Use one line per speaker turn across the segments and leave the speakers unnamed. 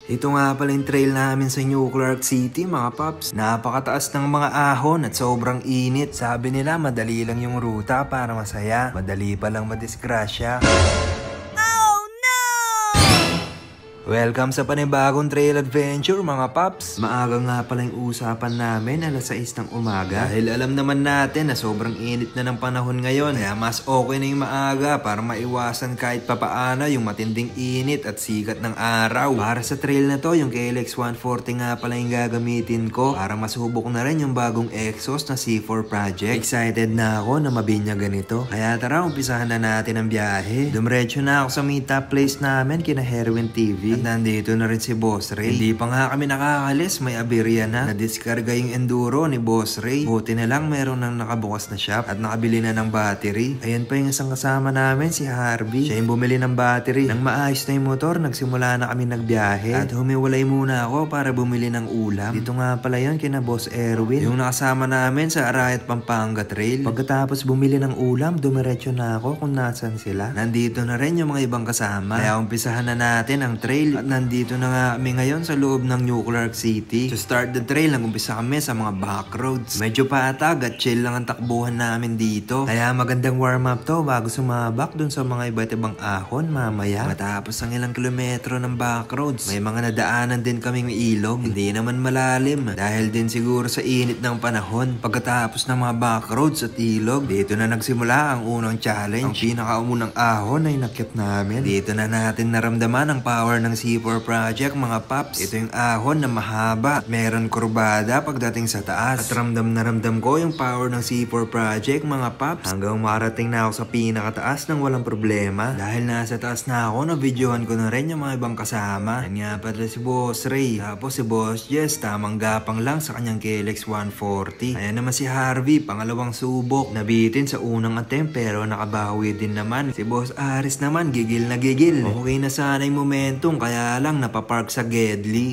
Ito nga pala yung trail namin sa New Clark City mga paps. Napakataas ng mga ahon at sobrang init. Sabi nila madali lang yung ruta para masaya. Madali pa lang madisgrasya. Welcome sa panibagong trail adventure mga paps. Maaga nga pala yung usapan namin, alas 6 ng umaga. Dahil alam naman natin na sobrang init na ng panahon ngayon. Kaya mas okay na yung maaga para maiwasan kahit papaano yung matinding init at sikat ng araw. Para sa trail na to, yung KLX 140 nga pala yung gagamitin ko para masubok na rin yung bagong exhaust na C4 project. Excited na ako na mabinyagan ito. Kaya tara, umpisahan na natin ang biyahe. Dumiretso na ako sa meetup place namin kina Herwin TV. At nandito na rin si Boss Ray. Hindi pa nga kami nakakalis, may aberya na. Nadiskarga yung enduro ni Boss Ray. Buti na lang meron nang nakabukas na shop at nakabili na ng battery. Ayan pa yung isang kasama namin, si Harvey. Siya yung bumili ng battery. Nang maayos na yung motor, nagsimula na kami nagbiyahe. At humiwalay muna ako para bumili ng ulam. Dito nga pala yun kina Boss Erwin, yung nakasama namin sa Arayat Pampanga Trail. Pagkatapos bumili ng ulam, dumiretso na ako kung nasan sila. Nandito na rin yung mga ibang kasama. Kaya umpisahan na natin ang trail. At nandito na nga kami ngayon sa loob ng New Clark City. To start the trail, nag-umpisa kami sa mga back roads. Medyo patag at chill lang ang takbuhan namin dito. Kaya magandang warm up to bago sumabak dun sa mga iba't ibang ahon mamaya. Matapos ang ilang kilometro ng back roads, may mga nadaanan din kaming ilog. Hindi naman malalim dahil din siguro sa init ng panahon. Pagkatapos ng mga back roads at ilog, dito na nagsimula ang unang challenge. Ang pinakaunang ahon ay nakyat namin. Dito na natin naramdaman ang power ng C4 project mga paps. Ito yung ahon na mahaba at meron kurbada pagdating sa taas. At ramdam na ramdam ko yung power ng C4 project mga paps hanggang marating na ako sa pinakataas ng walang problema. Dahil nasa taas na ako, na-videohan ko na rin yung mga ibang kasama. Yan nga pala si Boss Ray. Tapos si Boss Jess, tamang gapang lang sa kanyang KLX 140. Ayan naman si Harvey, pangalawang subok. Nabitin sa unang attempt pero nakabawi din naman. Si Boss Aris naman, gigil na gigil. Okay na sana yung momentum kaya lang napapark sa Gedli.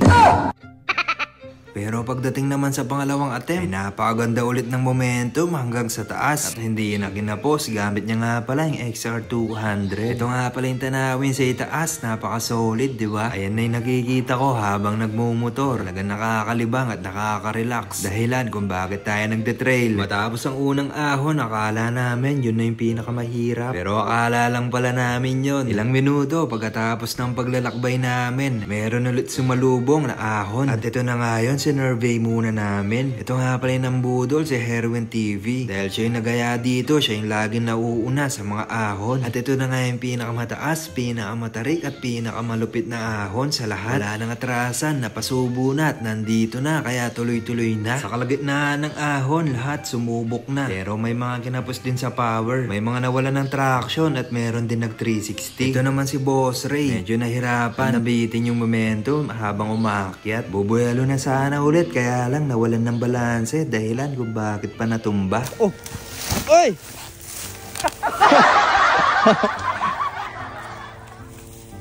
Pero pagdating naman sa pangalawang attempt, ay napakaganda ulit ng momentum hanggang sa taas. At hindi na kinapos, gamit niya nga pala yung XR200. Ito nga pala yung tanawin sa itaas, napaka-solid, di ba? Ayan na yung nakikita ko habang nagmumotor. Talagang nakakalibang at nakaka-relax. Dahilan kung bakit tayo nagde-trail. Matapos ang unang ahon, akala namin yun na yung pinakamahirap. Pero akala lang pala namin yun. Ilang minuto pagkatapos ng paglalakbay namin, meron ulit sumalubong na ahon. At ito na nga yun, sinurvey muna namin. Ito nga pala yung nambudol si Herwin TV. Dahil siya yung nagaya dito, siya yung laging nauuna sa mga ahon. At ito na nga yung pinakamataas, pinakamatarik at pinakamalupit na ahon sa lahat. Wala nang atrasan, napasubo na at nandito na kaya tuloy-tuloy na. Sa kalagitnaan ng ahon, lahat sumubok na. Pero may mga kinapos din sa power. May mga nawala ng traction at meron din nag 360. Ito naman si Boss Ray. Medyo nahirapan, nabitin yung momentum habang umakyat. Bubuelo na sana ulit kaya lang nawalan ng balanse dahilan kung bakit pa natumba.
Oh! Oy!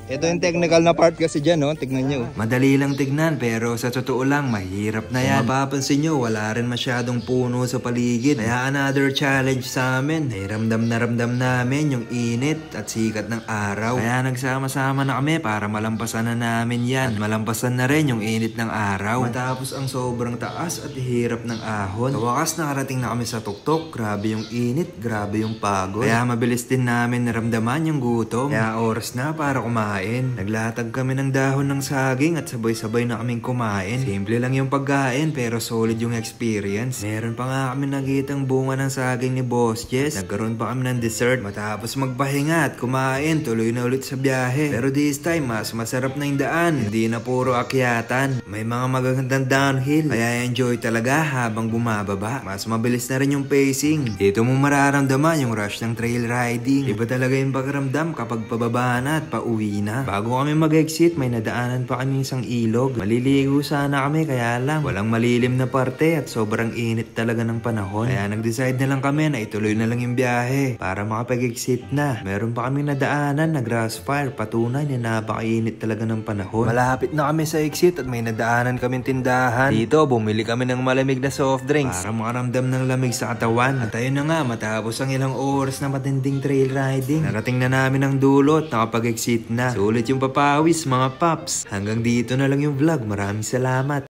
Ito yung technical na part kasi dyan, no? Tignan nyo.
Madali lang tignan pero sa totoo lang mahirap na yan. Kung mapapansin nyo, wala rin masyadong puno sa paligid. Kaya another challenge sa amin. Ay ramdam namin yung init at sikat ng araw. Kaya nagsama-sama na kami para malampasan na namin yan. At malampasan na rin yung init ng araw. Matapos ang sobrang taas at hirap ng ahon, sa wakas nakarating na kami sa tuktok. Grabe yung init, grabe yung pagod. Kaya mabilis din namin naramdaman yung gutom. Kaya oras na para kumain. Naglatag kami ng dahon ng saging at sabay-sabay na kaming kumain. Simple lang yung pagkain pero solid yung experience. Meron pa nga kami nakitang bunga ng saging ni Boss Jess. Nagkaroon pa kami ng dessert. Matapos magpahinga at kumain, tuloy na ulit sa biyahe. Pero this time, mas masarap na yung daan. Hindi na puro akyatan. May mga magagandang downhill. Kaya enjoy talaga habang bumababa. Mas mabilis na rin yung pacing. Dito mo mararamdaman yung rush ng trail riding. Iba talaga yung pakiramdam kapag pababa na at pauwi na. Bago kami mag-exit, may nadaanan pa kami isang ilog. Maliligo sana kami kaya lang walang malilim na parte at sobrang init talaga ng panahon. Kaya nag-decide na lang kami na ituloy na lang yung biyahe para makapag-exit na. Meron pa kami nadaanan na grass fire, patunay na napakainit talaga ng panahon. Malapit na kami sa exit at may nadaanan kaming tindahan. Dito, bumili kami ng malamig na soft drinks para makaramdam ng lamig sa katawan. At ayun na nga, matapos ang ilang oras na matinding trail riding, narating na namin ang dulo at nakapag-exit na. Sulit yung papawis mga paps. Hanggang dito na lang yung vlog. Maraming salamat.